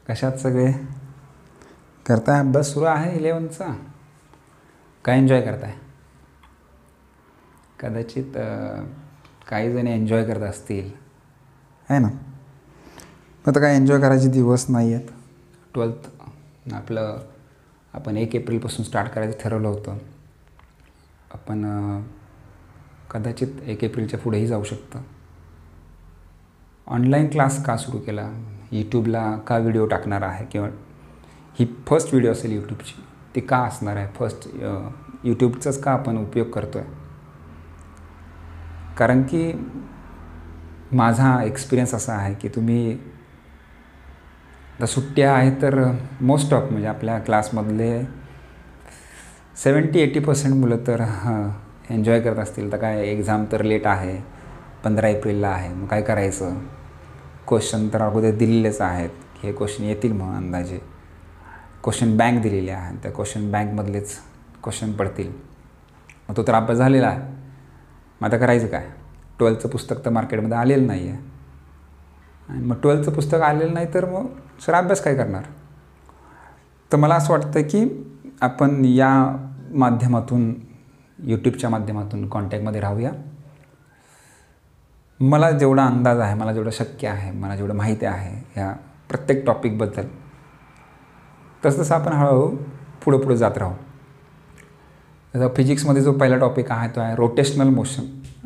कशात सगळे करताय? अभ्यास सुरू आहे 11चा. काय एन्जॉय करताय? कदाचित काही जण एन्जॉय करत असतील, आहे ना. आता काय एन्जॉय करायचे दिवस नाही आहेत. 12th आपलं आपण 1 एप्रिलपासून स्टार्ट करायचं ठरवलं होतं. आपण कदाचित 1 एप्रिलच्या पुढेही जाऊ शकतं. ऑनलाईन क्लास का सुरू केला? यूट्यूबला का व्हिडिओ टाकणार आहे? किंवा ही फर्स्ट व्हिडिओ असेल यूट्यूबची, ती का असणार आहे? फर्स्ट यूट्यूबचाच का आपण उपयोग करतो आहे? कारण की माझा एक्सपिरियन्स असा आहे की तुम्ही आता सुट्ट्या आहेत तर मोस्ट ऑफ म्हणजे आपल्या क्लासमधले 70-80% मुलं तर एन्जॉय करत असतील. तर काय एक्झाम तर लेट आहे, 15 एप्रिलला आहे, मग काय करायचं? क्वेश्चन तर अगोदर दिलेलेच आहेत, हे क्वेश्चन येतील मग अंदाजे. क्वेश्चन बँक दिलेले आहे, त्या क्वेश्चन बँकमधलेच क्वेश्चन पडतील. मग तो तर अभ्यास झालेला आहे. मग आता करायचं काय? 12चं पुस्तक तर मार्केटमध्ये आलेलं नाही आहे. आणि मग 12चं पुस्तक आलेलं नाही तर मग सर अभ्यास काय करणार? तर मला असं वाटतं की आपण या माध्यमातून, यूट्यूबच्या माध्यमातून कॉन्टॅक्टमध्ये राहूया. मला जेवढा अंदाज आहे, मला जेवढं शक्य आहे, मला जेवढं माहिती आहे ह्या प्रत्येक टॉपिकबद्दल, तसं आपण हळूहळू पुढं जात राहू. आता फिजिक्समध्ये जो पहिला टॉपिक आहे तो आहे रोटेशनल मोशन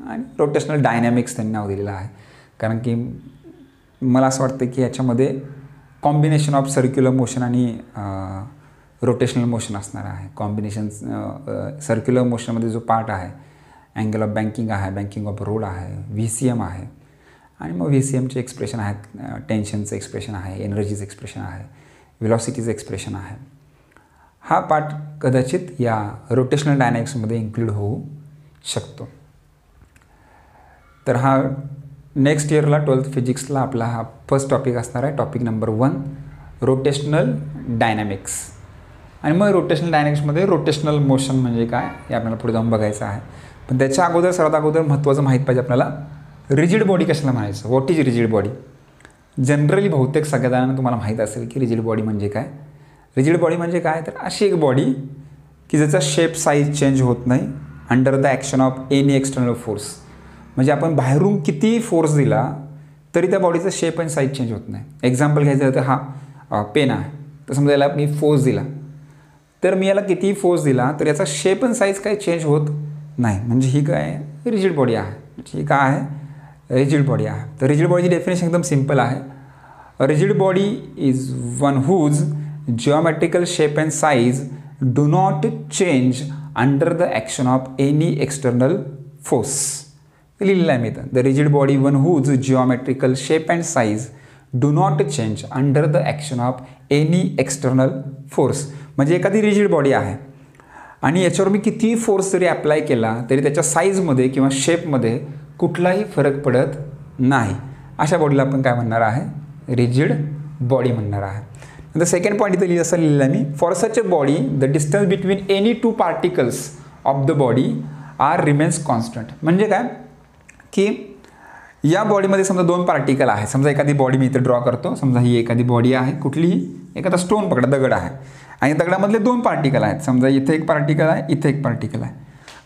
आणि रोटेशनल डायनॅमिक्स त्यांनी नाव दिलेलं आहे. कारण की मला असं वाटतं की याच्यामध्ये कॉम्बिनेशन ऑफ सर्क्युलर मोशन आणि रोटेशनल मोशन असणार आहे. कॉम्बिनेशन सर्क्युलर मोशनमध्ये जो पार्ट आहे, अँगल ऑफ बँकिंग आहे, बँकिंग ऑफ रोड आहे, VCM आहे, आणि मग VCMचे एक्सप्रेशन आहेत, टेन्शनचं एक्सप्रेशन आहे, एनर्जीचं एक्सप्रेशन आहे, व्हेलॉसिटीचं एक्सप्रेशन आहे. हा पार्ट कदाचित या रोटेशनल डायनॅमिक्समध्ये इन्क्लूड होऊ शकतो. तर हा नेक्स्ट इयरला 12th फिजिक्सला आपला हा फर्स्ट टॉपिक असणार आहे. Topic number 1 rotational dynamics. आणि मग रोटेशनल डायनॅमिक्समध्ये रोटेशनल मोशन म्हणजे काय हे आपल्याला पुढे जाऊन बघायचं आहे. पण त्याच्या अगोदर सर्वात अगोदर महत्त्वाचं माहीत पाहिजे आपल्याला, रिजिड बॉडी कशाला म्हणायचं? What is rigid body? Generally बहुतेक सगळ्यांना तुम्हाला माहीत असेल की रिजिड बॉडी म्हणजे काय. रिजिड बॉडी म्हणजे काय? तर अशी एक बॉडी की ज्याचा शेप साईज चेंज होत नाही under the action of any external force. म्हणजे आपण बाहेरून किती फोर्स दिला तरी त्या बॉडीचा शेप आणि साईज चेंज होत नाही. एक्झाम्पल घ्यायचं तर हा पेन आहे, तर समजा याला मी फोर्स दिला, तर मी याला कितीही फोर्स दिला तर याचा शेप आणि साईज काही चेंज होत नाही. म्हणजे ही काय रिजिड बॉडी आहे. ही काय आहे? रिजिड बॉडी आहे. तर रिजिड बॉडीची डेफिनेशन एकदम सिम्पल आहे. A rigid body is one whose geometrical shape and size do not change under the action of any external force. लिहिलेलं आहे मी तर. The rigid body one whose geometrical shape and size do not change under the action of any external force. म्हणजे एखादी rigid body आहे आणि याच्यावर मी कितीही फोर्स जरी अप्लाय केला तरी त्याच्या साईजमध्ये किंवा शेपमध्ये कुठलाही फरक पडत नाही. अशा बॉडीला आपण काय म्हणणार आहे? रिजिड बॉडी म्हणणार आहे. नंतर सेकंड पॉईंट इथं असं लिहिलेलं आहे मी, for such a body the distance between any two particles of the body are remains constant. म्हणजे काय की या बॉडीमध्ये समजा 2 पार्टिकल आहे. समजा एखादी बॉडी मी इथं ड्रॉ करतो. समजा ही एखादी बॉडी आहे, कुठलीही एखादा स्टोन पकडा, दगड आहे, आणि दगडामधले 2 पार्टिकल आहेत. समजा इथे एक पार्टिकल आहे, इथे एक पार्टिकल आहे,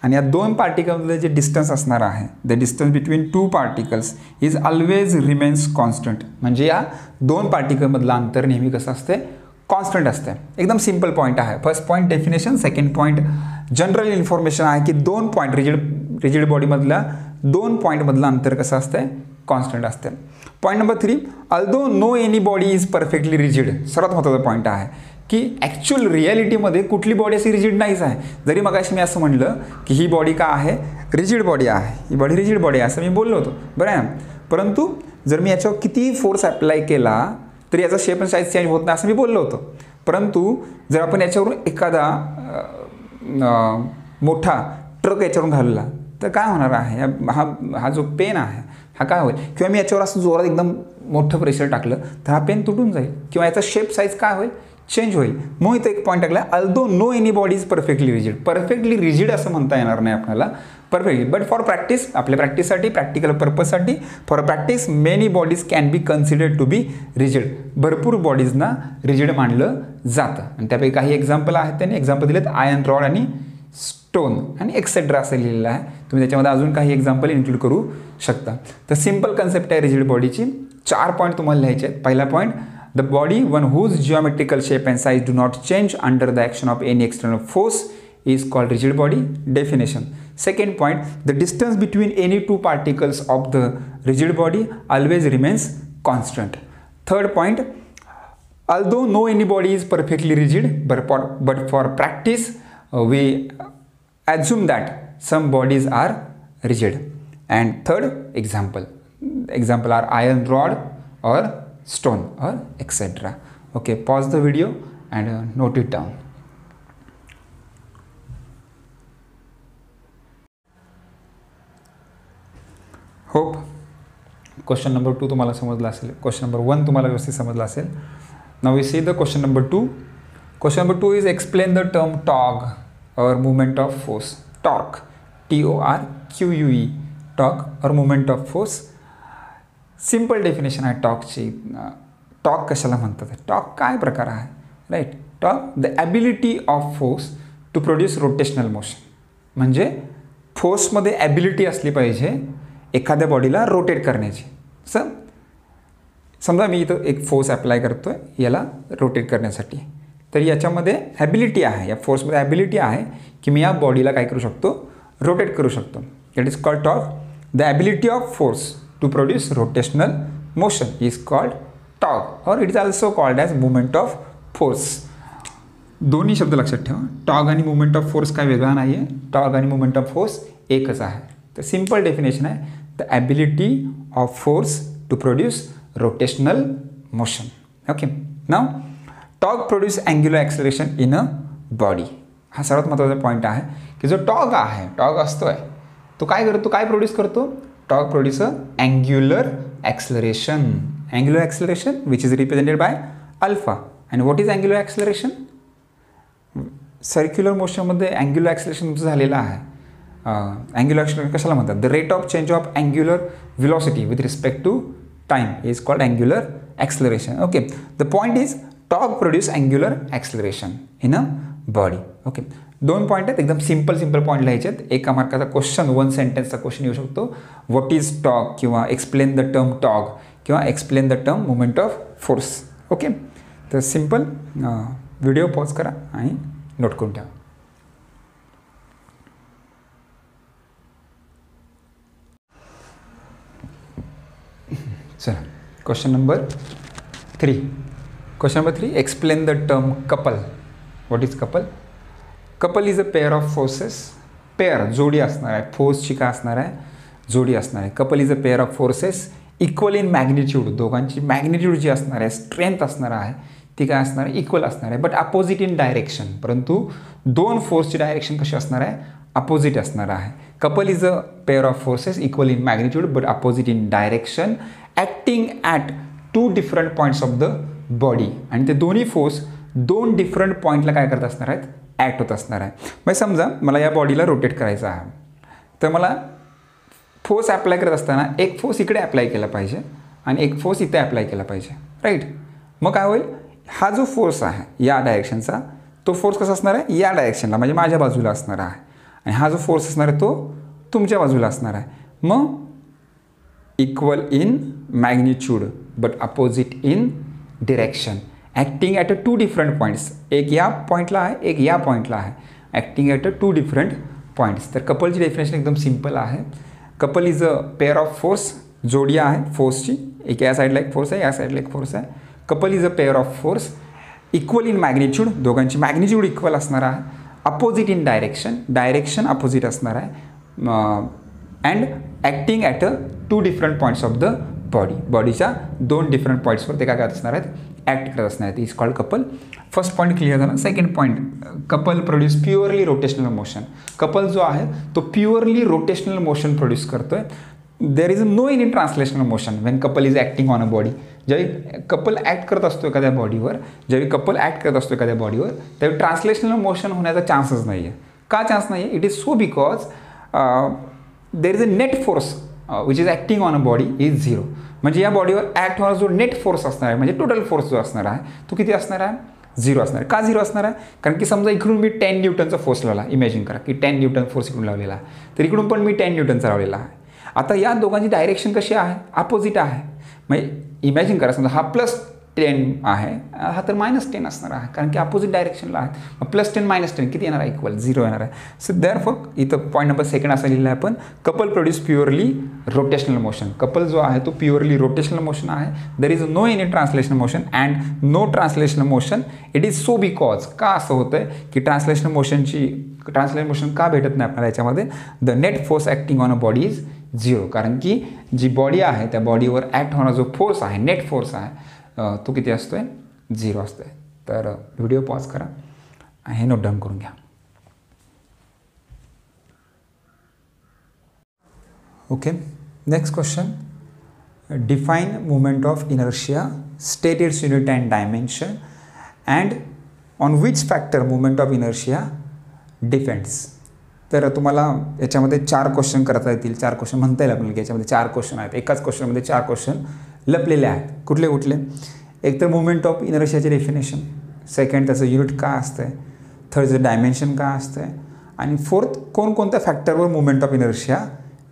आणि या 2 पार्टिकलमध्ये जे डिस्टन्स असणार आहे, the distance between 2 particles is always remains constant. म्हणजे या 2 पार्टिकलमधलं अंतर नेहमी कसं असते? कॉन्स्टंट असते. एकदम सिम्पल पॉईंट आहे. First point definition, second point general information आहे की 2 पॉईंट रिजिड बॉडीमधल्या 2 पॉईंटमधलं अंतर कसं असतं? कॉन्स्टंट असते. Point number 3, although no any body is perfectly rigid. सर्वात महत्त्वाचा पॉईंट आहे की ॲक्च्युअल रिॲलिटीमध्ये कुठली बॉडी अशी रिजिड नाहीच आहे. जरी मगाशी मी असं म्हटलं की ही बॉडी का आहे? रिजिड बॉडी आहे, ही बॉडी रिजिड बॉडी आहे असं मी बोललो होतो, बरं आहे. परंतु जर मी याच्यावर कितीही फोर्स अप्लाय केला तरी याचा शेप आणि साईज चेंज होत नाही असं मी बोललो होतो. परंतु जर आपण याच्यावरून एखादा मोठा ट्रक याच्यावरून घालला तर काय होणार आहे? हा जो पेन आहे हा काय होईल? किंवा मी याच्यावर असं जोरात एकदम मोठं प्रेशर टाकलं तर हा पेन तुटून जाईल किंवा याचा शेप साईज काय होईल? चेंज होईल. मग इथं एक पॉईंट टाकला, although no any body is perfectly rigid. Perfectly rigid असं म्हणता येणार नाही आपल्याला, परफेक्टली. बट फॉर प्रॅक्टिस, आपल्या प्रॅक्टिससाठी, प्रॅक्टिकल पर्पजसाठी, for practice many bodies can be considered to be rigid. भरपूर बॉडीजना रिजिड मानलं जातं आणि त्यापैकी काही एक्झाम्पल आहेत. त्यांनी एक्झाम्पल दिलेत आयर्न रॉड आणि स्टोन आणि एक्सेट्रा असं लिहिलेलं आहे. तुम्ही त्याच्यामध्ये अजून काही एक्झाम्पल इन्क्लूड करू शकता. तर सिम्पल कन्सेप्ट आहे रिजिड बॉडीची. 4 पॉईंट तुम्हाला लिहायचे आहेत. पहिला point, the body one whose geometrical shape and size do not change under the action of any external force is called rigid body. Definition. Second point, the distance between any two particles of the rigid body always remains constant. Third point, although no any body is perfectly rigid, but for practice we assume that some bodies are rigid. And third example are iron rod or stone or etc. Okay, pause the video and note it down. Hope question number 2 तुम्हाला समजला असेल. Question number 1 तुम्हाला व्यवस्थित समजला असेल. Now we see the question number 2. Question number 2 is explain the term torque or movement of force. Torque, TORQUE, torque or movement of force. Simple definition आहे टॉर्कची. Torque कशाला म्हणतात? टॉर्क काय प्रकार आहे? Right. Torque the ability of force to produce rotational motion. म्हणजे फोर्समध्ये ability असली पाहिजे एखाद्या बॉडीला रोटेट करण्याची. समजा मी इथं एक फोर्स अप्लाय करतो आहे याला रोटेट करण्यासाठी, तर याच्यामध्ये ॲबिलिटी आहे, या फोर्समध्ये ॲबिलिटी आहे की मी या बॉडीला काय करू शकतो? रोटेट करू शकतो. It is called torque. The ability of force to produce rotational motion is called torque or it is also called as movement of force. दोन्ही शब्द लक्षात ठेवा. टॉर्क आणि मुवमेंट ऑफ फोर्स काय वेगळा नाही आहे. टॉर्क आणि मुवमेंट ऑफ फोर्स एकच आहे. तर सिंपल डेफिनेशन आहे the ability of force to produce rotational motion. Okay. नाव torque produce angular acceleration in a body. हा सर्वात महत्त्वाचा पॉईंट आहे की जो टॉर्क आहे, टॉर्क असतो आहे तो काय करतो? काय प्रोड्यूस करतो? Torque produce a angular acceleration. Angular acceleration which is represented by alpha. And what is angular acceleration? Circular मोशनमध्ये अँग्युलर ॲक्सलरेशन झालेलं आहे. अँग्युलर ॲक्सलरेशन कशाला म्हणतात? The rate of change of angular velocity with respect to time is called angular acceleration. Okay. The point is torque produce angular acceleration in a body. Okay. 2 point आहेत, एकदम simple point लिहायचे आहेत. एका मार्काचा question 1 सेंटेन्सचा question येऊ शकतो. What is torque किंवा explain the term torque किंवा explain the term movement of force. Okay. तर सिंपल व्हिडिओ पॉज करा आणि नोट करून ठेवा. चला question number 3. Question number 3, explain the term couple. What is couple? Couple is a pair of forces. Pair जोडी असणार आहे. फोर्सची काय असणार आहे? जोडी असणार आहे. Couple is a pair of forces equal in magnitude. दोघांची मॅग्निट्यूड जी असणार आहे, स्ट्रेंथ असणार आहे, ती काय असणार आहे? इक्वल असणार आहे. But opposite in direction. परंतु दोन फोर्सची डायरेक्शन कशी असणार आहे? अपोजिट असणार आहे. Couple is a pair of forces equal in magnitude but opposite in direction acting at 2 different points of the body. आणि ते दोन्ही फोर्स 2 डिफरंट पॉईंटला काय करत असणार आहेत? ॲक्ट होत असणार आहे. म्हणजे समजा मला या बॉडीला रोटेट करायचं आहे, तर मला फोर्स अप्लाय करत असताना एक फोर्स इकडे अप्लाय केला पाहिजे आणि एक फोर्स इथे अप्लाय केला पाहिजे. राईट. मग काय होईल? हा जो फोर्स आहे या डायरेक्शनचा, तो फोर्स कसा असणार आहे? या डायरेक्शनला म्हणजे माझ्या बाजूला असणार आहे. आणि हा जो फोर्स असणार आहे तो तुमच्या बाजूला असणार आहे. मग equal in magnitude but opposite in direction acting at 2 different points. एक या पॉईंटला आहे, एक या पॉईंटला आहे. Acting at 2 different points. तर कपलची डेफिनेशन एकदम सिम्पल आहे. Couple is a pair of force. जोडी आहे फोर्सची. एक या साईडला एक फोर्स आहे, या साईडला एक फोर्स आहे. Couple is a pair of force equal in magnitude. दोघांची मॅग्निट्यूड इक्वल असणार आहे. Opposite in direction. Direction opposite असणार आहे. And acting at 2 different points of the body. बॉडीच्या 2 डिफरंट पॉईंट्सवर ते काय करत असणार आहेत? ॲक्ट करत असणार आहेत. Is called couple. First point clear झाला. Second point, couple produce purely rotational motion. Couple जो आहे तो प्युअरली रोटेशनल मोशन प्रोड्यूस करतोय. There is no any translational motion when couple is acting on a body. ज्यावेळी couple act करत असतो एखाद्या बॉडीवर, त्यावेळी ट्रान्सलेशनल मोशन होण्याचा चान्सच नाही आहे. का चान्स नाही आहे? It is so because there is a net force which is acting on a body is 0. म्हणजे या बॉडीवर ॲक्ट होणारा जो नेट फोर्स असणार आहे, म्हणजे टोटल फोर्स जो असणार आहे तो किती असणार आहे? 0 असणार आहे. का 0 असणार आहे? कारण की समजा इकडून मी 10 न्यूटनचा फोर्स लावला, इमॅजिन करा की 10 न्यूटन फोर्स इकडून लावलेला आहे, तर इकडून पण मी 10 न्यूटनचा लावलेला आहे. आता या दोघांची डायरेक्शन कशी आहे? अपोजिट आहे. म्हणजे इमॅजिन करा समजा हा +10 आहे, हा तर -10 असणार आहे, कारण की अपोजिट डायरेक्शनला आहे. मग +10 -10 किती येणार आहे? इक्वल 0 येणार आहे. सो देअरफॉर इथं पॉईंट नंबर 2 असं लिहिलं आहे आपण, couple produce purely rotational motion. Couple जो आहे तो प्युअरली रोटेशनल मोशन आहे. There is no any translational motion and no translational motion. It is so because, का असं होतं आहे की ट्रान्सलेशनल मोशन का भेटत नाही आपल्याला याच्यामध्ये? The net force acting on a body is 0. कारण की जी बॉडी आहे त्या बॉडीवर ॲक्ट होणारा जो फोर्स आहे, नेट फोर्स आहे, तो किती असतोय? 0 असतोय. तर व्हिडिओ पॉज करा आणि हे नोट डाऊन करून घ्या. Okay, next question. Define movement of inertia, state it's unit and dimension and on which factor movement of inertia depends. तर तुम्हाला याच्यामध्ये 4 क्वेश्चन करता येतील. 4 क्वेश्चन म्हणता येईल आपल्याला की याच्यामध्ये 4 क्वेश्चन आहेत. एकाच क्वेश्चनमध्ये 4 क्वेश्चन लपलेले आहेत. कुठले कुठले? एक तर मुवमेंट ऑफ इनर्शियाचे डेफिनेशन, सेकंड त्याचं युनिट काय असतं आहे, थर्डचं डायमेन्शन काय असतं आहे, आणि फोर्थ कोणकोणत्या फॅक्टरवर मुवमेंट ऑफ इनर्शिया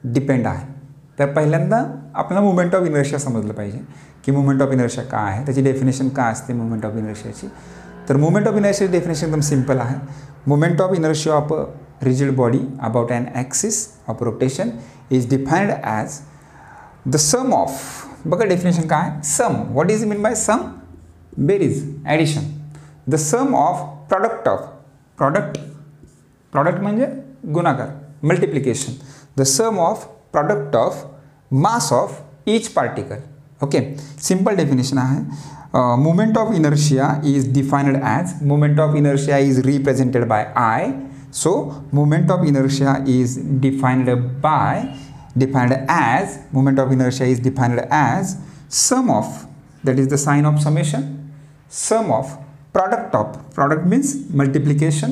डिपेंड आहे. तर पहिल्यांदा आपल्याला मुवमेंट ऑफ इनर्शिया समजलं पाहिजे की मुवमेंट ऑफ इनर्शिया काय आहे, त्याची डेफिनेशन काय असते मुवमेंट ऑफ इनर्शियाची. तर मुवमेंट ऑफ इनर्शियाची डेफिनेशन एकदम सिम्पल आहे. Movement of inertia of a rigid body about an axis of rotation is defined as the sum of, बघा डेफिनेशन काय? Sum. What is mean by sum? बेरीज, addition. The sum of product म्हणजे गुणाकार, multiplication. The sum of product of mass of each particle. Okay, simple definition आहे. Movement of inertia is defined as, movement of inertia is represented by I. So moment of inertia is defined as sum of, that is the sign of summation, sum of product means multiplication,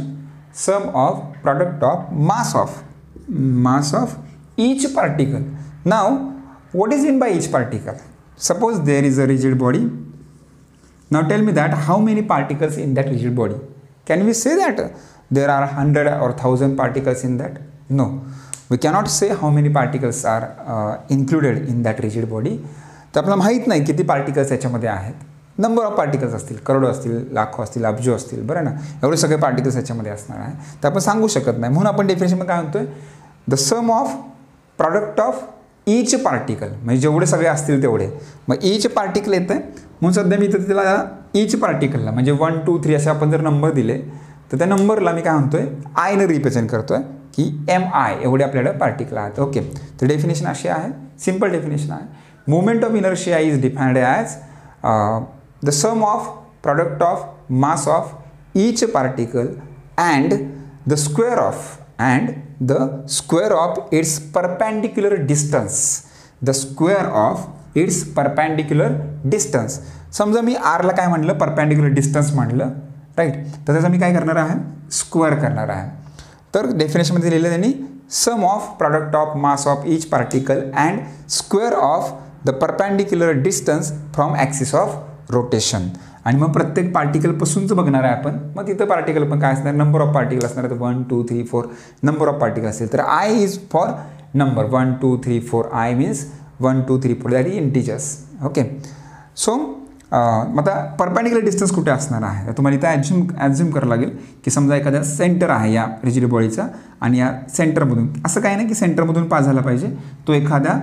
sum of product of mass of each particle. Now what is meant by each particle? Suppose there is a rigid body. Now tell me that how many particles in that rigid body? Can we say that there are 100 or 1000 particles in that? No, we cannot say how many particles are included in that rigid body. तर आपल्याला माहीत नाही किती particles याच्यामध्ये आहेत. Number of particles असतील, करोडो असतील, लाखो असतील, अब्जो असतील, बरं ना, एवढे सगळे पार्टिकल्स याच्यामध्ये असणार आहे. तर आपण सांगू शकत नाही. म्हणून आपण डेफिनेशनमध्ये काय म्हणतोय? The sum of product of each particle, म्हणजे जेवढे सगळे असतील तेवढे. मग ईच पार्टिकल येतं आहे म्हणून सध्या मी इथं त्याला ईच पार्टिकलला म्हणजे 1 2 3 असे आपण जर नंबर दिले तर त्या नंबरला मी काय म्हणतोय? आयनं रिप्रेझेंट करतोय की MI एवढे आपल्याकडे पार्टिकल आहेत. ओके, तर डेफिनेशन अशी आहे, सिम्पल डेफिनेशन आहे. Movement of inertia is defined as the sum of product of mass of each particle and the square of its perpendicular distance. The square of its perpendicular distance. समजा मी आरला काय म्हटलं? Perpendicular distance म्हटलं, right. तर त्याचा मी काय करणार आहे? स्क्वेअर करणार आहे. तर डेफिनेशनमध्ये लिहिलं त्यांनी sum of product of mass of each particle and square of the perpendicular distance from axis of rotation. आणि मग प्रत्येक पार्टिकलपासूनच बघणार आहे आपण. मग तिथं पार्टिकल पण काय असणार? नंबर ऑफ पार्टिकल असणार आहे. 1 2 3 4 नंबर ऑफ पार्टिकल असेल तर I is for number. 1 2 3 4 I means 1 2 3 4 that is integers. Okay, so मग आता परपेंडिक्युलर डिस्टन्स कुठे असणार आहे? तर तुम्हाला इथं ॲझ्युम करावं लागेल की समजा एखाद्या सेंटर आहे या रिजिड बॉडीचा आणि या सेंटरमधून, असं काय नाही की सेंटरमधून पास झाला पाहिजे, तो एखाद्या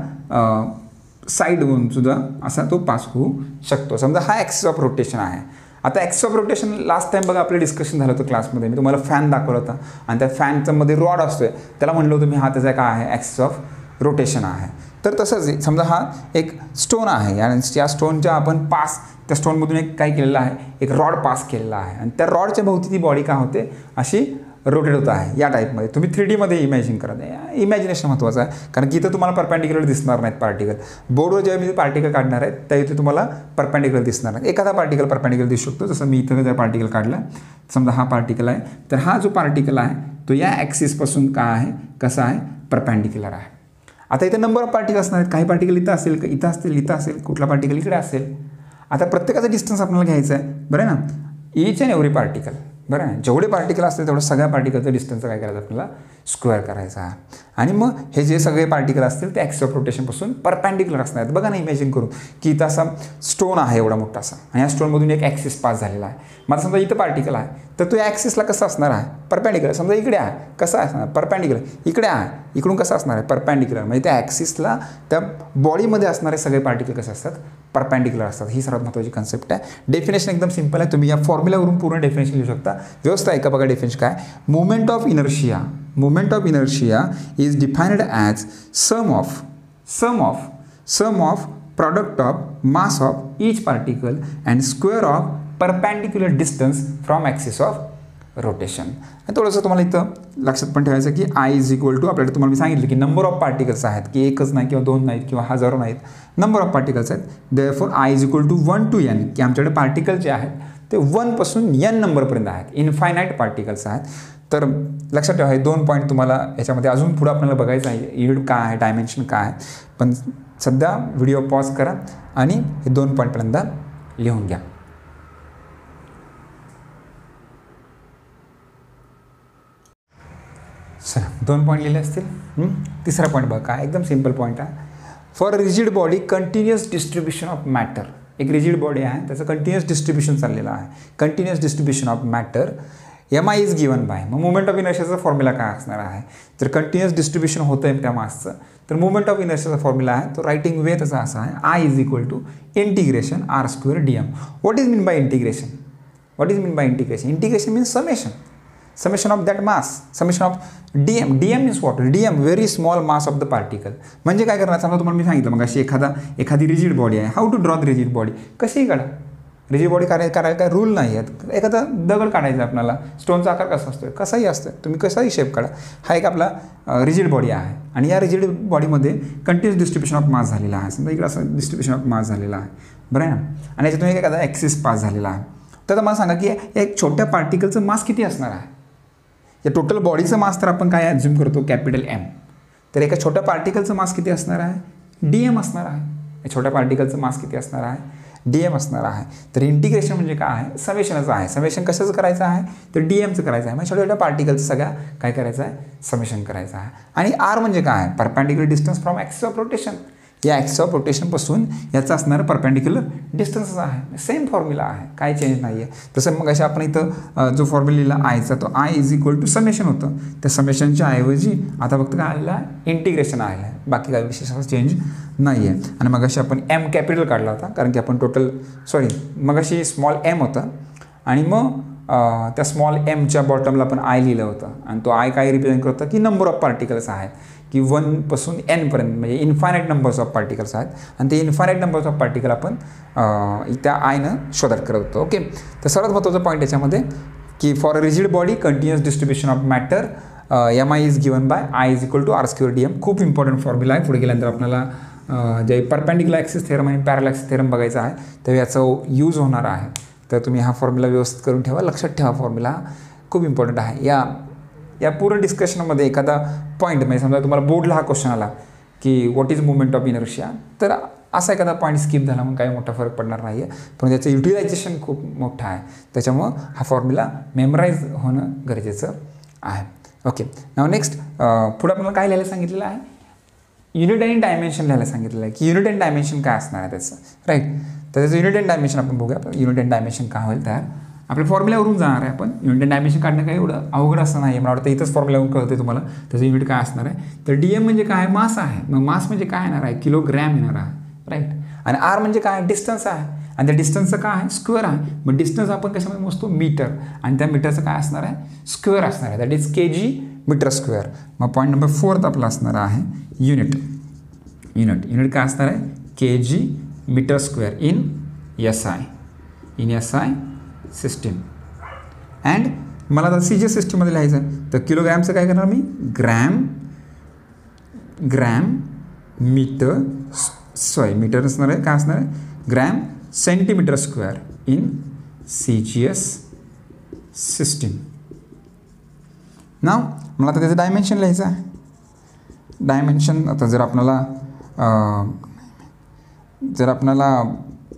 साईडवरून सुद्धा असा तो पास होऊ शकतो. समजा हा ॲक्सिस ऑफ रोटेशन आहे. आता axis of rotation last time बघा आपलं डिस्कशन झालं होतं क्लासमध्ये. मी तुम्हाला फॅन दाखवला होता आणि त्या फॅनच्या मध्ये रॉड असतोय, त्याला म्हणलं होतं मी हा त्याचा काय आहे? ॲक्सिस ऑफ रोटेशन आहे. तर तसंच समजा हा एक स्टोन आहे आणि या स्टोनच्या आपण पास, त्या स्टोनमधून एक काय केलेलं आहे? एक रॉड पास केलेला आहे आणि त्या रॉडच्या भोवती ती बॉडी काय होते? अशी रोटेट होत आहे या टाईपमध्ये. तुम्ही 3D मध्ये इमॅजिन करा. इमॅजिनेशन महत्त्वाचं आहे कारण की इथं तुम्हाला परपेंडिक्युलर दिसणार नाहीत पार्टिकल. बोर्डवर जेव्हा मी पार्टिकल काढणार आहेत त्या इथे तुम्हाला परपेंडिक्युलर दिसणार नाही. एखादा पार्टिकल परपेंडिक्युलर दिसू शकतो. जसं मी इथं जर पार्टिकल काढला, समजा हा पार्टिकल आहे, तर हा जो पार्टिकल आहे तो या ॲक्सिसपासून काय आहे? कसा आहे? परपॅन्डिक्युलर आहे. आता इथे नंबर ऑफ पार्टिकल असणार आहेत. काही पार्टिकल इथं असेल, इथं असतील, इथं असेल, कुठला पार्टिकल इकडे असेल. आता प्रत्येकाचा डिस्टन्स आपल्याला घ्यायचा आहे, बरं आहे ना. ईच अँड एव्हरी पार्टिकल, बरं आहे. जेवढे पार्टिकल असतील तेवढं सगळ्या पार्टिकलचं डिस्टन्स काय करायचं आपल्याला स्क्वेअर करायचा आहे. आणि मग हे जे सगळे पार्टिकल असतील ते ॲक्सिस ऑफ रोटेशनपासून परपॅन्डिक्युलर असणार आहेत. बघा ना, इमॅजिन करून की इथं असा स्टोन आहे एवढा मोठा असा, आणि या स्टोनमधून एक ॲक्सिस पास झालेला आहे. मला समजा इथं पार्टिकल आहे, तर तो या ॲक्सिसला कसं असणार आहे, परपॅन्डिक्युलर. समजा इकडे आहे, कसं असणार, परपॅन्डिक्युलर. इकडे आहे, इकडून कसं असणार आहे, परपॅन्डिक्युलर. म्हणजे त्या ॲक्सिसला त्या बॉडीमध्ये असणारे सगळे पार्टिकल कसे असतात, परपॅन्डिक्युलर असतात. ही सर्वात महत्त्वाची कन्सेप्ट आहे. डेफिनेशन एकदम सिंपल आहे. तुम्ही या फॉर्म्युलावरून पूर्ण डेफिनेशन लिहू शकता. व्यवस्था आहे का बघा डेफिनेशन काय. Moment of inertia is defined as sum of product of mass of each particle and square of perpendicular distance from axis of rotation. आणि थोडंसं तुम्हाला इथं लक्षात पण ठेवायचं की I इज इक्वल टू, आपल्याला तुम्हाला मी सांगितलं की नंबर ऑफ पार्टिकल्स आहेत, की एकच नाही किंवा दोन नाहीत किंवा हजारो नाहीत, नंबर ऑफ पार्टिकल्स आहेत. Therefore I is equal to 1 to n, की आमच्याकडे पार्टिकल जे आहेत ते 1 पासून n नंबरपर्यंत आहेत, इनफायनाईट पार्टिकल्स आहेत. तर लक्षात ठेवा, हे 2 पॉईंट तुम्हाला याच्यामध्ये अजून पुढं आपल्याला बघायचं आहे, युनिट काय आहे, डायमेन्शन काय आहे. पण सध्या व्हिडिओ पॉज करा आणि हे 2 पॉईंट पहिल्यांदा लिहून घ्या. चला, 2 पॉईंट लिहिले असतील. तिसरा पॉईंट बघा काय, एकदम सिम्पल पॉईंट आहे. For rigid body continuous distribution of matter. एक रिजिड बॉडी आहे, त्याचं कंटिन्युअस डिस्ट्रीब्युशन चाललेलं आहे. Continuous distribution of matter MI is given bye. मग मुवमेंट ऑफ इनर्शियाचा फॉर्म्युला काय असणार आहे. जर कंटिन्युअस डिस्ट्रीब्युशन होतं आहे त्या मासचं, तर मुवमेंट ऑफ इनर्शियाचा फॉर्म्युला आहे तो रायटिंग वे त्याचा असा आहे, I is equal to integration r² dm. What is mean by integration. Integration means summation of that mass, summation of dm. dm means what? dm very small mass of the particle. म्हणजे काय करणार, समजा तुम्हाला मी सांगितलं मग अशी एखादी rigid body आहे. How to draw the rigid body. कशीही काढा, रिजिड बॉडी काढायला काय रूल नाही आहेत. एखादा दगड काढायचा आपल्याला, स्टोनचा आकार कसा असतो, कसाही असतो, तुम्ही कसाही शेप काढा. हा एक आपला रिजिड बॉडी आहे, आणि या रिजिड बॉडीमध्ये कंटिन्युअस डिस्ट्रीब्युशन ऑफ मास झालेला आहे. समजा इकडे असं डिस्ट्रीब्युशन ऑफ मास झालेला आहे, बरं आहे ना. आणि याच्यातून एक एखादा ॲक्सिस पास झालेला आहे. तर मला सांगा की एक छोट्या पार्टिकलचं मास किती असणार आहे. या टोटल बॉडीचं मास तर आपण काय ॲझ्युम करतो, कॅपिटल M. तर एका छोट्या पार्टिकलचं मास किती असणार आहे, DM असणार आहे. या छोट्या पार्टिकलचं मास किती असणार आहे, DM असणार आहे. तर इंटिग्रेशन म्हणजे काय आहे, समेशनचं आहे. समेशन कशाचं करायचं आहे, तर DMचं करायचं आहे. म्हणजे छोट्या छोट्या पार्टिकलचं सगळ्या काय करायचं आहे, समेशन करायचं आहे. आणि R म्हणजे काय आहे, perpendicular distance from axis of rotation. या ॲक्सिस ऑफ रोटेशनपासून याचं असणारं परपॅन्डिक्युलर डिस्टन्सच आहे. सेम फॉर्म्युला आहे, काय चेंज नाही आहे. तसं मग अशा आपण इथं जो फॉर्म्युला लिहिला आयचा, तो I is equal to summation होतं. त्या समेशनच्या ऐवजी आता फक्त काय आलेलं आहे, इंटिग्रेशन आलेलं आहे. बाकी काही विशेष चेंज नाही आहे. आणि मग अशी आपण M कॅपिटल काढला होता, कारण की आपण मग अशी स्मॉल m होता, आणि मग त्या स्मॉल mच्या बॉटमला आपण I लिहिलं होतं. आणि तो I काय रिप्रेझेंट करतो की नंबर ऑफ पार्टिकल्स आहेत, की 1 पासून n पर्यंत, म्हणजे इन्फायनाईट नंबर्स ऑफ पार्टिकल्स आहेत. आणि ते इन्फायनाईट नंबर्स ऑफ पार्टिकल आपण त्या आयनं शोधत करत होतो. ओके. तर सर्वात महत्त्वाचा पॉईंट याच्यामध्ये की for a rigid body continuous distribution of matter MI is given by I is equal to r² dm. खूप इम्पॉर्टंट फॉर्म्युला आहे. पुढे गेल्यानंतर आपल्याला जे परपॅन्डिक्युलर ॲक्सिस थेरम आणि पॅरल ॲक्सिस थेरम बघायचा आहे, तर याचा यूज होणार आहे. तर तुम्ही हा फॉर्म्युला व्यवस्थित करून ठेवा, लक्षात ठेवा. फॉर्म्युला खूप इम्पॉर्टंट आहे. या पूर्ण डिस्कशनमध्ये एखादा पॉईंट, म्हणजे समजा तुम्हाला बोर्डला हा क्वेश्चन आला की what is movement of inertia, तर असा एखादा पॉईंट स्किप झाला म्हणून काही मोठा फरक पडणार नाही आहे. पण त्याचं युटिलायझेशन खूप मोठं आहे. त्याच्यामुळं हा फॉर्म्युला मेमराईज होणं गरजेचं आहे. ओके. नाव नेक्स्ट पुढं आपल्याला काय लिहायला सांगितलेलं आहे, युनिट आणि डायमेन्शन लिहायला सांगितलेलं आहे, की युनिट अँड डायमेन्शन काय असणार आहे त्याचं, राईट. तर त्याचं युनिट अँड डायमेन्शन आपण बघूया. युनिट अँड डायमेन्शन काय होईल, तर आपल्या फॉर्म्युल्यावरून जाणार आहे आपण. युनिट अँड डायमेन्शन काढणं काही एवढं अवघड असं नाही आहे. मला वाटतं इथंच फॉर्म्युल्यावरून कळते तुम्हाला त्याचं युनिट काय असणार आहे. तर DM म्हणजे काय, मास आहे. मग मास म्हणजे काय येणार आहे, किलोग्रॅम येणार आहे, राईट. आणि R म्हणजे काय, डिस्टन्स आहे. आणि त्या डिस्टन्सचं काय आहे, स्क्वेअर आहे. मग डिस्टन्स आपण कशामध्ये मोजतो, मीटर. आणि त्या मीटरचं काय असणार आहे, स्क्वेअर असणार आहे. That is kg metre square. मग पॉईंट नंबर 4 आपला असणार आहे युनिट काय असणार आहे, kg metre square in SI system. And मला आता CGS सिस्टीममध्ये लिहायचं आहे, तर किलोग्रॅमचं काय करणार मी, ग्रॅम मीटर असणार आहे. काय असणार आहे, gram centimetre square in CGS system. नाव मला आता त्याचं डायमेन्शन लिहायचं आहे. डायमेन्शन आता जर आपल्याला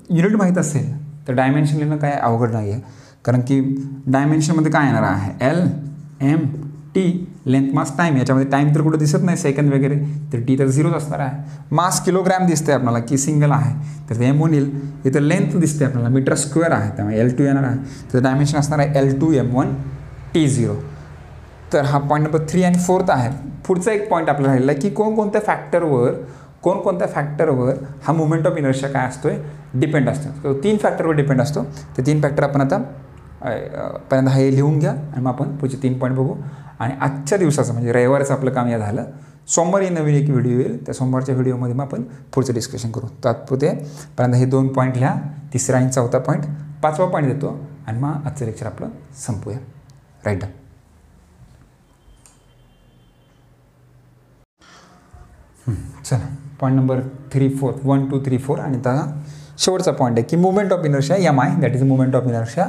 युनिट माहीत असेल तर डायमेन्शन लिहिणं काय अवघड नाही आहे, कारण की डायमेन्शनमध्ये काय येणार आहे L M T length mass time. याच्यामध्ये टाईम तर कुठं दिसत नाही सेकंद वगैरे, तर टी तर झिरोच असणार आहे. मास किलोग्रॅम दिसते आपल्याला की सिंगल आहे तर ते M1 येईल. इथं लेंथ दिसते आपल्याला मीटर स्क्वेअर आहे त्यामुळे L2 येणार आहे. तर डायमेन्शन असणार आहे L2 M1 T0. तर हा पॉईंट नंबर 3 आणि 4 आहे. पुढचा एक पॉईंट आपल्याला राहिला की कोणकोणत्या फॅक्टरवर हा मुवमेंट ऑफ इनर्शिया काय असतोय डिपेंड असतो. तो 3 फॅक्टरवर डिपेंड असतो. ते 3 फॅक्टर आपण आता पहिल्यांदा हे लिहून घ्या आणि मग आपण पुढचे 3 पॉईंट बघू. आणि आजच्या दिवसाचं म्हणजे रविवारचं आपलं काम या झालं. सोमवारी नवीन एक व्हिडिओ येईल, त्या सोमवारच्या व्हिडिओमध्ये मग आपण पुढचं डिस्कशन करू. तात्पुरते पहिल्यांदा हे 2 पॉईंट लिहा, 3रा आणि 4था पॉईंट, 5वा पॉईंट देतो आणि मग आजचं लेक्चर आपलं संपूया. राईट. चला पॉईंट नंबर 3, 4 1 2 3 4 आणि आता शेवटचा पॉईंट आहे की movement of inertia MI that is movement of inertia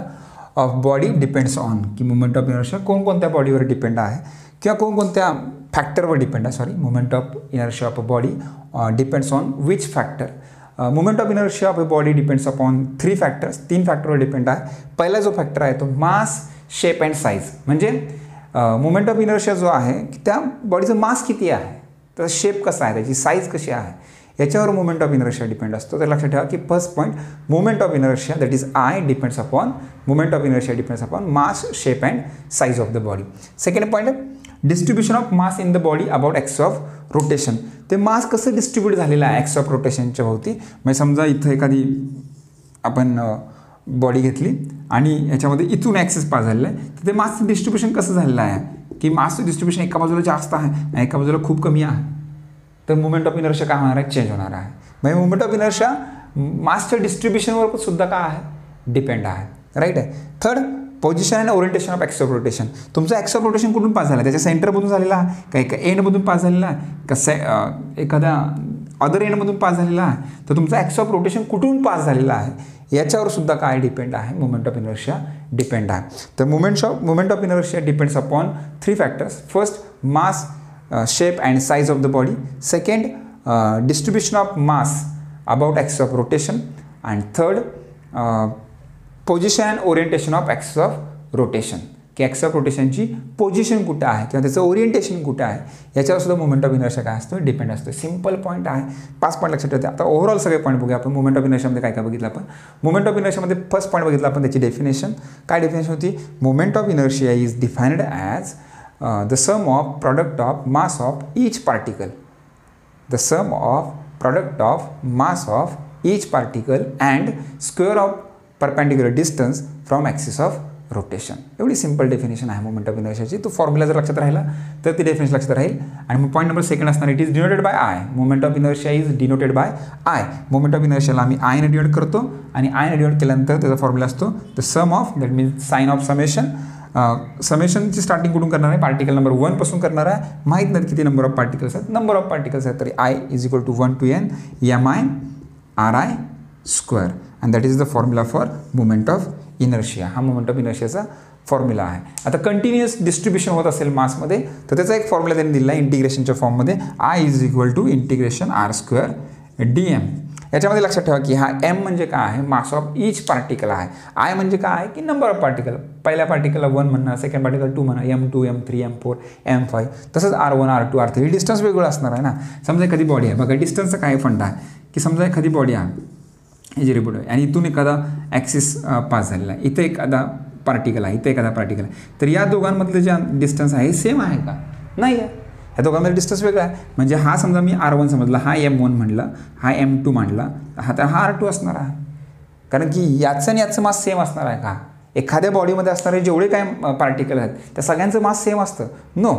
of body depends on. की मुवमेंट ऑफ इनर्शिया कोणकोणत्या बॉडीवर डिपेंड आहे किंवा कोणकोणत्या फॅक्टरवर डिपेंड आहे. Sorry, movement of inertia of a body depends on which factor. Movement of inertia of a body depends upon 3 factors. 3 फॅक्टरवर depend आहे. पहिला जो फॅक्टर आहे तो मास, शेप अँड साईज. म्हणजे मुवमेंट ऑफ इनर्शिया जो आहे की त्या बॉडीचं मास किती आहे, तर शेप कसा आहे, त्याची साईज कशी आहे, याच्यावर मुवमेंट ऑफ इनर्शिया डिपेंड असतो. तर लक्षात ठेवा की first point movement of inertia that is I depends upon movement of inertia depends upon mass, shape and size of the body. Second point distribution of mass in the body about axis of rotation. ते mass कसं distribute झालेलं आहे ॲक्स of रोटेशनच्या भोवती. म्हणजे समजा इथं एखादी आपण बॉडी घेतली आणि याच्यामध्ये इथून ॲक्सेस पास झालेलं आहे, तर ते मासचं डिस्ट्रीब्युशन कसं झालेलं आहे की मासचं डिस्ट्रीब्युशन एका बाजूला जास्त आहे आणि एका बाजूला खूप कमी आहे, तर मुवमेंट ऑफ इनर्शिया काय होणार आहे, चेंज होणार आहे. म्हणजे मुवमेंट ऑफ इनर्शिया मासच्या डिस्ट्रीब्युशनवर सुद्धा काय आहे, डिपेंड आहे. राईट आहे. Third position and orientation of axis of rotation. तुमचं ॲक्स ऑफ रोटेशन कुठून पास झाला, त्याच्या सेंटरमधून झालेला आहे का एका एंडमधून पास झालेला आहे का एखाद्या अदर एंडमधून पास झालेला आहे, तर तुमचं ॲक्स ऑफ रोटेशन कुठून पास झालेला आहे याच्यावर सुद्धा काय डिपेंड आहे, मुवमेंट ऑफ इनर्शिया डिपेंड आहे. तर movement of inertia depends upon 3 factors. First mass, shape and size of the body. Second, distribution of mass about axis of rotation. And third, position and orientation of axis of rotation. की ॲक्स of रोटेशनची position कुठं आहे किंवा त्याचं orientation कुठं आहे याच्यावर सुद्धा मुवमेंट ऑफ इनर्शिया काय असतो, डिपेंड असतो. सिंपल पॉईंट आहे. 5 पॉईंट लक्षात ठेवते. आता ओव्हरऑल सगळे पॉईंट बघूया आपण. मुवमेंट ऑफ इनर्शियामध्ये काय काय बघितलं आपण. मुवमेंट ऑफ इनर्शियामध्ये फर्स्ट पॉईंट बघितला आपण, त्याची डेफिनेशन. काय डेफिनेशन होती, movement of inertia is defined as the sum of product of mass of each particle. The sum of product of mass of each particle and square of perpendicular distance from axis of rotation. एवढी simple definition आहे movement of इनर्शियाची. तो formula जर लक्षात राहिला तर ती definition लक्षात राहील. आणि मग पॉईंट नंबर सेकंड असणार, it is denoted by I. Movement of inertia is denoted by I. Movement of इनर्शियाला आम्ही आय ने डिनोट करतो आणि आय ने डिनोट केल्यानंतर त्याचा फॉर्म्युला असतो the sum of, that means sign of summation. समेशनची स्टार्टिंग कुठून करणार आहे, पार्टिकल नंबर 1 पासून करणार आहे. माहीत नाही किती नंबर ऑफ पार्टिकल्स आहेत. नंबर ऑफ पार्टिकल्स आहेत तरी I is equal to 1 to n MI RI square. And that is the formula for movement of inertia. हा मुवमेंट ऑफ इनर्शियाचा फॉर्म्युला आहे. आता कंटिन्युअस डिस्ट्रीब्युशन होत असेल मासमध्ये तर त्याचा एक फॉर्म्युला त्यांनी दिला आहे इंटिग्रेशनच्या फॉर्ममध्ये. I is equal to integration R square DM. याच्यामध्ये लक्षात ठेवा की हा M म्हणजे काय आहे, मास ऑफ ईच पार्टिकल आहे. I म्हणजे काय आहे की नंबर ऑफ पार्टिकल. पहिल्या पार्टिकलला 1 म्हणा, सेकंड पार्टिकल 2 म्हणा, M2 M3 M4 M5. तसंच R1 R2 R3 डिस्टन्स वेगळं असणार आहे ना. समजा एखादी बॉडी आहे, बघा डिस्टन्सचा काय फंड आहे की समजा एखादी बॉडी आहे ही जी रिपोर्ट आहे आणि इथून एखादा ॲक्सिस पास झालेला आहे, इथं एखादा पार्टिकल आहे, इथं एखादा पार्टिकल आहे, तर या दोघांमधलं जे डिस्टन्स आहे सेम आहे का, नाही आहे. ह्या दोघांमध्ये डिस्टन्स वेगळा आहे. म्हणजे हा समजा मी R1 समजला, हा M1 म्हणला, हा M2 मांडला, तर हा R2 असणार आहे. कारण की याचं आणि याचं मास सेम असणार आहे का. एखाद्या बॉडीमध्ये असणारे जेवढे काय पार्टिकल आहेत त्या सगळ्यांचं मास सेम असतं, नो,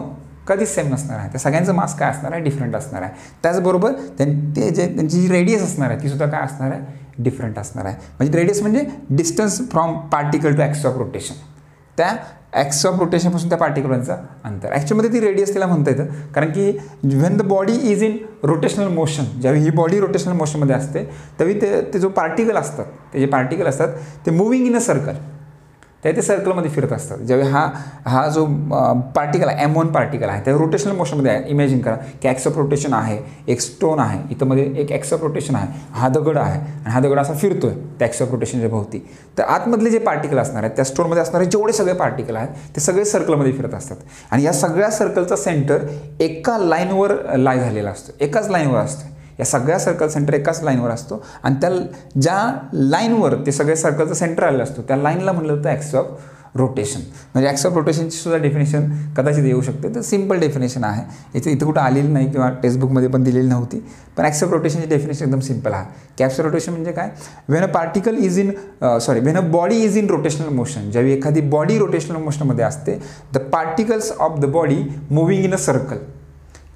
कधीच सेम नसणार आहे. त्या सगळ्यांचं मास काय असणार आहे, डिफरंट असणार आहे. त्याचबरोबर त्यांची जी रेडियस असणार आहे ती सुद्धा काय असणार आहे, डिफरंट असणार आहे. म्हणजे रेडियस म्हणजे distance from particle to axis of rotation. त्या ॲक्स ऑफ रोटेशनपासून त्या पार्टिकलचं अंतर. ॲक्च्युअलमध्ये ती रेडियस तिला म्हणता येतं कारण की when the body is in rotational motion, ज्यावेळी ही बॉडी रोटेशनल मोशनमध्ये असते त्यावेळी ते जो पार्टिकल असतात, ते जे पार्टिकल असतात ते मुव्हिंग इन अ सर्कल. ते सर्कलमध्ये फिरत असतात. ज्यावेळी हा जो पार्टिकल आहे M1 पार्टिकल आहे त्या रोटेशनल मोशनमध्ये आहे. इमॅजिन करा की ॲक्स ऑफ रोटेशन आहे, एक स्टोन आहे, इथं मध्ये एक ॲक्स ऑफ रोटेशन आहे, हा दगड आहे आणि हा दगड असा फिरतोय त्या ॲक्स ऑफ रोटेशनच्या भोवती. तर आतमधले जे पार्टिकल असणार आहेत त्या स्टोनमध्ये असणारे जेवढे सगळे पार्टिकल आहेत ते सगळे सर्कलमध्ये फिरत असतात आणि या सगळ्या सर्कलचा सेंटर एका लाईनवर लाय झालेला असतो, एकाच लाईनवर असतो. या सगळ्या सर्कल सेंटर एकाच लाईनवर असतो आणि त्या ज्या लाईनवर ते सगळे सर्कलचं सेंटर आलेलं असतो त्या लाईनला म्हणलं जातं ॲक्सिस ऑफ रोटेशन. म्हणजे ॲक्सिस ऑफ रोटेशनची सुद्धा डेफिनेशन कदाचित येऊ शकते. तर सिम्पल डेफिनेशन आहे, इथं कुठं आलेली नाही किंवा टेक्स्टबुकमध्ये पण दिलेली नव्हती. पण ॲक्सिस ऑफ रोटेशनची डेफिनेशन एकदम सिम्पल आहे की ॲक्सिस ऑफ रोटेशन म्हणजे काय, when a body is in rotational motion. ज्यावेळी एखादी बॉडी रोटेशनल मोशनमध्ये असते, the particles of the body moving in a circle.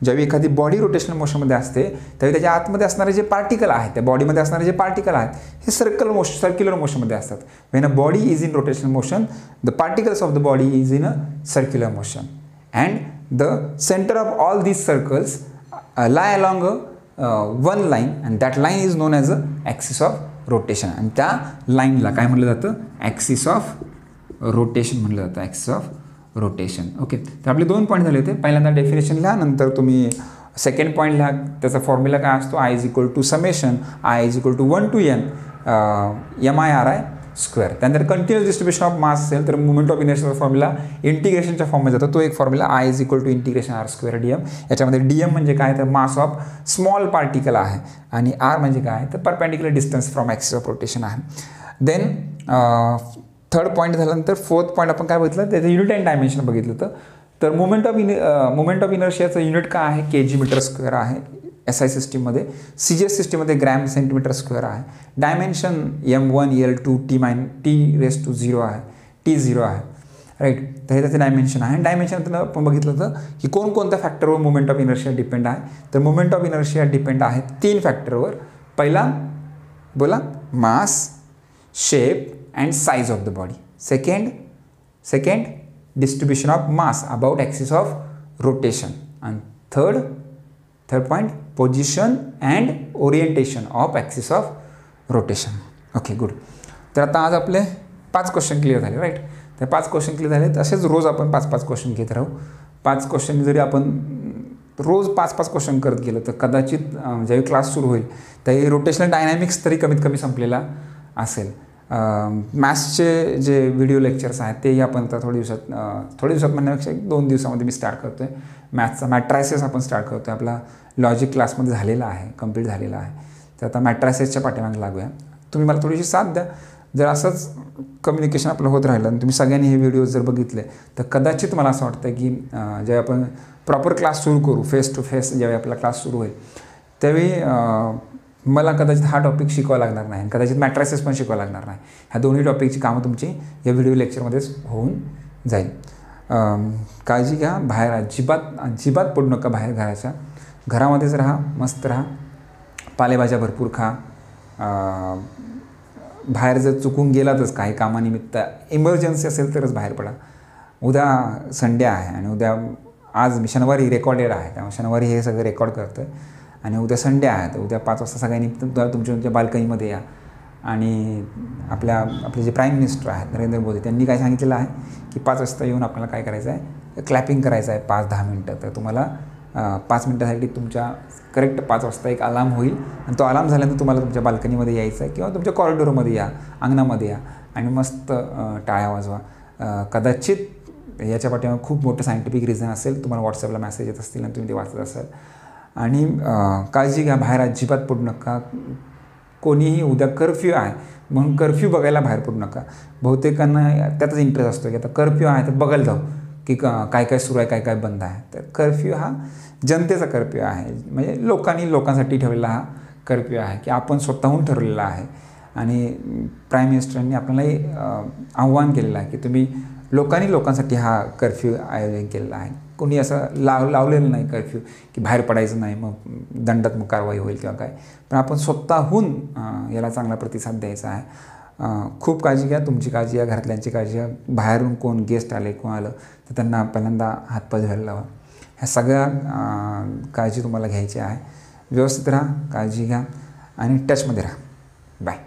ज्यावेळी एखादी बॉडी रोटेशनल मोशनमध्ये असते त्यावेळी त्याच्या आतमध्ये असणारे जे पार्टिकल आहेत, त्या बॉडीमध्ये असणारे जे पार्टिकल आहेत हे सर्क्युलर मोशनमध्ये असतात. When a body is in rotational motion, the particles of the body is in a circular motion and the centre of all these circles lie along one line and that line is non as a axis of rotation. आणि त्या लाईनला काय म्हटलं जातं, axis of rotation म्हटलं जातं, axis of rotation. Okay, तर आपले 2 पॉईंट झाले होते. पहिल्यांदा डेफिनेशन लिहा, नंतर तुम्ही सेकंड पॉईंट लिहा. त्याचा फॉर्म्युला काय असतो, I = summation I = 1 to n MIRI square. त्यानंतर कंटिन्युअस डिस्ट्रीब्युशन ऑफ मास असेल तर मुवमेंट ऑफ इनर्शियाचा फॉर्म्युला इंटिग्रेशनच्या फॉर्ममध्ये जातो. तो एक फॉर्म्युला I = ∫r² dm. याच्यामध्ये dm म्हणजे काय, तर मास ऑफ स्मॉल पार्टिकल आहे आणि r म्हणजे काय, तर perpendicular distance from axis of rotation आहे. देन थर्ड पॉईंट झाल्यानंतर फोर्थ पॉईंट आपण काय बघितलं, त्याचं युनिट अँड डायमेन्शन बघितलं होतं. तर मुवमेंट ऑफ इनर्शियाचं युनिट काय आहे, kg/m² आहे SI सिस्टीममध्ये. CGS सिस्टीममध्ये ग्रॅम सेंटीमीटर² आहे. डायमेन्शन M1 L2 T⁻0 आहे, T0 आहे, राईट. तर हे त्याचं डायमेन्शन आहे. डायमेन्शन आपण बघितलं होतं की कोणकोणत्या फॅक्टरवर मुवमेंट ऑफ इनर्शिया डिपेंड आहे. तर मुवमेंट ऑफ इनर्शिया डिपेंड आहे 3 फॅक्टरवर. पहिला बोला, mass, shape and size of the body. Second distribution of mass about axis of rotation. आणि third point, position and orientation of axis of rotation. Okay, good. तर आता आज आपले 5 क्वेश्चन क्लिअर झाले, राईट. तर 5 क्वेश्चन क्लिअर झाले. तसेच रोज आपण 5-5 क्वेश्चन घेत राहू. 5 क्वेश्चन जरी आपण रोज 5-5 क्वेश्चन करत गेलं तर कदाचित ज्यावेळी क्लास सुरू होईल त्यावेळी रोटेशनल डायनॅमिक्स तरी कमीत कमी संपलेला असेल. मॅथ्सचे जे व्हिडिओ लेक्चर्स आहेत तेही आपण आता थोड्या दिवसात म्हणण्यापेक्षा 1-2 दिवसामध्ये मी स्टार्ट करतो आहे. मॅथ्सचा मॅट्रायसेस आपण स्टार्ट करतो आहे. आपला लॉजिक क्लासमध्ये झालेला आहे, कंप्लीट झालेला आहे. तर आता मॅट्रायसेसच्या पाठीमागे लागूया. तुम्ही मला थोडीशी साथ द्या. जर असंच कम्युनिकेशन आपलं होत राहिलं आणि तुम्ही सगळ्यांनी हे व्हिडिओज जर बघितले तर कदाचित मला असं वाटतं की जेव्हा आपण प्रॉपर क्लास सुरू करू, फेस टू फेस ज्यावेळी आपला क्लास सुरू होईल त्यावेळी मला कदाचित हा टॉपिक शिकवावा लागणार नाही, कदाचित मॅट्रायसेस पण शिकवावं लागणार नाही. ह्या दोन्ही टॉपिकची कामं तुमची या व्हिडिओ लेक्चरमध्येच होऊन जाईल. काळजी घ्या. बाहेर अजिबात पडू नका बाहेर घराच्या. घरामध्येच राहा, मस्त राहा, पालेभाज्या भरपूर खा. बाहेर जर चुकून गेलातच काही कामानिमित्त, इमर्जन्सी असेल तरच बाहेर पडा. उद्या संडे आहे आणि आज शनिवारी रेकॉर्डेड आहे, त्यामुळे शनिवारी हे सगळं रेकॉर्ड करतो आहे आणि उद्या संडे आहे. तर उद्या 5 वाजता सगळ्यांनी तुमच्या बाल्कनीमध्ये या. आणि आपले जे प्राईम मिनिस्टर आहेत नरेंद्र मोदी, त्यांनी काय सांगितलेलं आहे की 5 वाजता येऊन आपल्याला काय करायचं आहे, क्लॅपिंग करायचं आहे 5-10 मिनटं. तर तुम्हाला 5 मिनटासाठी तुमच्या करेक्ट 5 वाजता एक अलार्म होईल आणि तो अलार्म झाल्यानंतर तुम्हाला तुमच्या बाल्कनीमध्ये यायचं आहे किंवा तुमच्या कॉरिडॉरमध्ये या, अंगणामध्ये या आणि मस्त टाळ्या वाजवा. कदाचित याच्या पाठीमागे खूप मोठं सायंटिफिक रिझन असेल, तुम्हाला व्हॉट्सअपला मेसेज येत असतील आणि तुम्ही ते वाचत असाल. आणि काळजी घ्या, बाहेर अजिबात पडू नका. कोणीही उद्या कर्फ्यू आहे म्हणून कर्फ्यू बघायला बाहेर पडू नका. बहुतेकांना त्यातच इंटरेस्ट असतो की आता कर्फ्यू आहे तर बघायला जाऊ की काय काय सुरू आहे, काय काय बंद आहे. तर कर्फ्यू हा जनतेचा कर्फ्यू आहे, म्हणजे लोकांसाठी ठेवलेला हा कर्फ्यू आहे की आपण स्वतःहून ठरवलेला आहे. आणि प्राईम मिनिस्टरांनी आपल्यालाही आव्हान केलेलं आहे की तुम्ही लोकांसाठी हा कर्फ्यू आयोजन केलेला आहे. कोणी असं लावलेलं नाही कर्फ्यू की बाहेर पडायचं नाही, मग दंडात्मक कारवाई होईल किंवा काय. पण आपण स्वतःहून याला चांगला प्रतिसाद द्यायचा आहे. खूप काळजी घ्या, तुमची काळजी घ्या, घरातल्यांची काळजी घ्या. बाहेरून कोण गेस्ट आले कोण आलं तर त्यांना पहिल्यांदा हातपाय धुवायला लावा. ह्या सगळ्या काळजी तुम्हाला घ्यायची आहे. व्यवस्थित राहा, काळजी घ्या आणि टचमध्ये राहा. बाय.